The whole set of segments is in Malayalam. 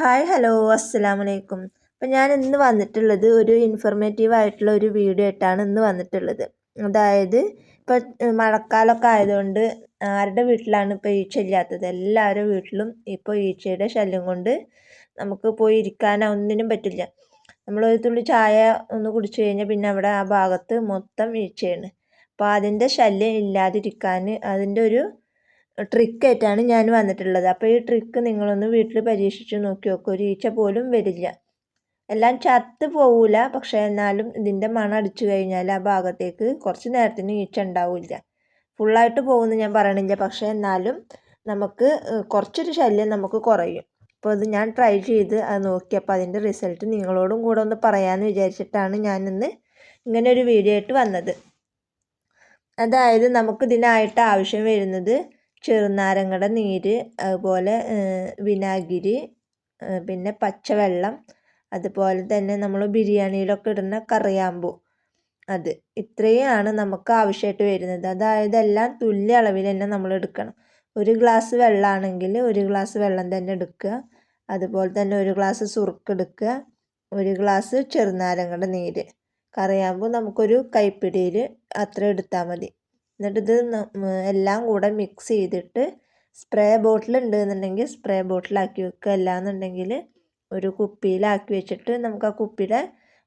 ഹായ് ഹലോ അസ്സലാമലൈക്കും. അപ്പം ഞാൻ ഇന്ന് വന്നിട്ടുള്ളത് ഒരു ഇൻഫർമേറ്റീവ് ആയിട്ടുള്ള ഒരു വീഡിയോ ആയിട്ടാണ് ഇന്ന് വന്നിട്ടുള്ളത്. അതായത് ഇപ്പം മഴക്കാലമൊക്കെ ആയതുകൊണ്ട് ആരുടെ വീട്ടിലാണ് ഇപ്പോൾ ഈച്ച ഇല്ലാത്തത്? എല്ലാവരുടെ വീട്ടിലും ഇപ്പോൾ ഈച്ചയുടെ ശല്യം കൊണ്ട് നമുക്ക് പോയി ഇരിക്കാനോ ഒന്നിനും പറ്റില്ല. നമ്മളൊരു തുള്ളി ചായ ഒന്ന് കുടിച്ചു കഴിഞ്ഞാൽ പിന്നെ അവിടെ ആ ഭാഗത്ത് മൊത്തം ഈച്ചയാണ്. അപ്പോൾ അതിൻ്റെ ശല്യം ഇല്ലാതിരിക്കാൻ അതിൻ്റെ ഒരു ട്രിക്കായിട്ടാണ് ഞാൻ വന്നിട്ടുള്ളത്. അപ്പോൾ ഈ ട്രിക്ക് നിങ്ങളൊന്ന് വീട്ടിൽ പരീക്ഷിച്ച് നോക്കി നോക്കുക. ഒരു ഈച്ച പോലും വരില്ല. എല്ലാം ചത്ത് പോവില്ല, പക്ഷേ എന്നാലും ഇതിൻ്റെ മണം അടിച്ചു കഴിഞ്ഞാൽ ആ ഭാഗത്തേക്ക് കുറച്ച് നേരത്തിന് ഈച്ച ഉണ്ടാവില്ല. ഫുള്ളായിട്ട് പോകുമെന്ന് ഞാൻ പറയണില്ല, പക്ഷേ എന്നാലും നമുക്ക് കുറച്ചൊരു ശല്യം നമുക്ക് കുറയും. അപ്പോൾ ഇത് ഞാൻ ട്രൈ ചെയ്ത് അത് നോക്കിയപ്പോൾ അതിൻ്റെ റിസൾട്ട് നിങ്ങളോടും കൂടെ ഒന്ന് പറയാമെന്ന് വിചാരിച്ചിട്ടാണ് ഞാനിന്ന് ഇങ്ങനെ ഒരു വീഡിയോ ആയിട്ട് വന്നത്. അതായത് നമുക്ക് ഇതിനായിട്ട് ആവശ്യം വരുന്നത് ചെറുനാരങ്ങയുടെ നീര്, അതുപോലെ വിനാഗിരി, പിന്നെ പച്ചവെള്ളം, അതുപോലെ തന്നെ നമ്മൾ ബിരിയാണിയിലൊക്കെ ഇടുന്ന കറിയാമ്പൂ, അത് ഇത്രയാണ് നമുക്ക് ആവശ്യമായിട്ട് വരുന്നത്. അതായത് എല്ലാം തുല്യ അളവിൽ തന്നെ നമ്മൾ എടുക്കണം. ഒരു ഗ്ലാസ് വെള്ളമാണെങ്കിൽ ഒരു ഗ്ലാസ് വെള്ളം തന്നെ എടുക്കുക. അതുപോലെ തന്നെ ഒരു ഗ്ലാസ് സുറുക്ക് എടുക്കുക, ഒരു ഗ്ലാസ് ചെറുനാരങ്ങയുടെ നീര്, കറിയാമ്പൂ നമുക്കൊരു കൈപ്പിടിയിൽ അത്ര എടുത്താൽ മതി. എന്നിട്ട് ഇത് എല്ലാം കൂടെ മിക്സ് ചെയ്തിട്ട് സ്പ്രേ ബോട്ടിൽ ഉണ്ടെന്നുണ്ടെങ്കിൽ സ്പ്രേ ബോട്ടിലാക്കി വെക്കുക. അല്ലാന്നുണ്ടെങ്കിൽ ഒരു കുപ്പിയിലാക്കി വെച്ചിട്ട് നമുക്ക് ആ കുപ്പിയുടെ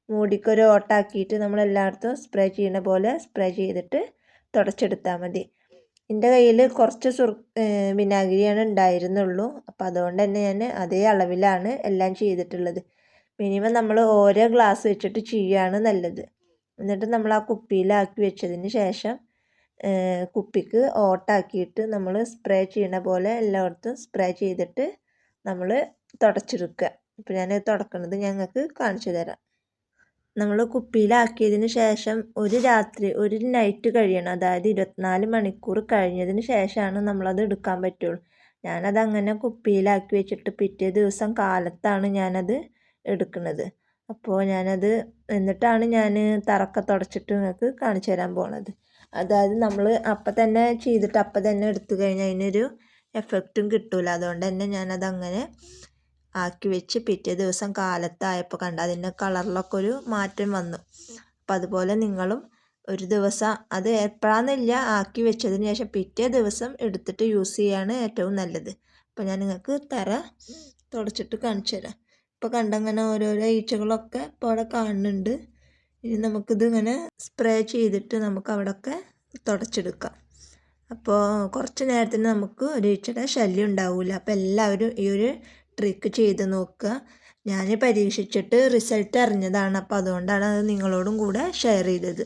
മൂടിക്കൊരു ഓട്ടാക്കിയിട്ട് നമ്മൾ എല്ലായിടത്തും സ്പ്രേ ചെയ്യുന്ന പോലെ സ്പ്രേ ചെയ്തിട്ട് തുടച്ചെടുത്താൽ മതി. എൻ്റെ കയ്യിൽ കുറച്ച് വിനാഗിരിയാണ് ഉണ്ടായിരുന്നുള്ളൂ. അപ്പോൾ അതുകൊണ്ട് തന്നെ ഞാൻ അതേ അളവിലാണ് എല്ലാം ചെയ്തിട്ടുള്ളത്. മിനിമം നമ്മൾ ഓരോ ഗ്ലാസ് വെച്ചിട്ട് ചെയ്യുകയാണ് നല്ലത്. എന്നിട്ട് നമ്മൾ ആ കുപ്പിയിലാക്കി വെച്ചതിന് ശേഷം കുപ്പിക്ക് ഓട്ടാക്കിയിട്ട് നമ്മൾ സ്പ്രേ ചെയ്യണ പോലെ എല്ലായിടത്തും സ്പ്രേ ചെയ്തിട്ട് നമ്മൾ തുടച്ചെടുക്കുക. ഇപ്പോൾ ഞാൻ തുടക്കുന്നത് ഞങ്ങൾക്ക് കാണിച്ചു തരാം. നമ്മൾ കുപ്പിയിലാക്കിയതിന് ശേഷം ഒരു നൈറ്റ് കഴിയണം. അതായത് 24 മണിക്കൂർ കഴിഞ്ഞതിന് ശേഷമാണ് നമ്മളത് എടുക്കാൻ പറ്റുള്ളൂ. ഞാനത് അങ്ങനെ കുപ്പിയിലാക്കി വെച്ചിട്ട് പിറ്റേ ദിവസം കാലത്താണ് ഞാനത് എടുക്കുന്നത്. അപ്പോൾ എന്നിട്ടാണ് ഞാൻ തറക്കെ തുടച്ചിട്ട് നിങ്ങൾക്ക് കാണിച്ചു തരാൻ പോണത്. അതായത് നമ്മൾ അപ്പം തന്നെ ചെയ്തിട്ട് അപ്പം തന്നെ എടുത്തു കഴിഞ്ഞാൽ അതിനൊരു എഫക്റ്റും കിട്ടില്ല. അതുകൊണ്ട് തന്നെ ഞാനതങ്ങനെ ആക്കി വെച്ച് പിറ്റേ ദിവസം കാലത്തായപ്പോൾ അതിൻ്റെ കളറിലൊക്കെ ഒരു മാറ്റം വന്നു. അപ്പം അതുപോലെ നിങ്ങളും ഒരു ദിവസം അത് എപ്പോഴാണെന്നില്ല, ആക്കി വെച്ചതിന് ശേഷം പിറ്റേ ദിവസം എടുത്തിട്ട് യൂസ് ചെയ്യാണ് ഏറ്റവും നല്ലത്. അപ്പോൾ ഞാൻ നിങ്ങൾക്ക് തറ തുടച്ചിട്ട് കാണിച്ചു തരാം. ഇപ്പോൾ കണ്ടങ്ങനെ ഓരോരോ ഈച്ചകളൊക്കെ ഇപ്പോൾ അവിടെ കാണുന്നുണ്ട്. ഇനി നമുക്കിത് ഇങ്ങനെ സ്പ്രേ ചെയ്തിട്ട് നമുക്ക് അവിടെയൊക്കെ തുടച്ചെടുക്കാം. അപ്പോൾ കുറച്ച് നേരത്തിന് നമുക്ക് ഒരു ഈച്ചയുടെ ശല്യം ഉണ്ടാവില്ല. അപ്പോൾ എല്ലാവരും ഈ ഒരു ട്രിക്ക് ചെയ്ത് നോക്കുക. ഞാൻ പരീക്ഷിച്ചിട്ട് റിസൾട്ട് അറിഞ്ഞതാണ്. അപ്പോൾ അതുകൊണ്ടാണ് അത് നിങ്ങളോടും കൂടെ ഷെയർ ചെയ്തത്.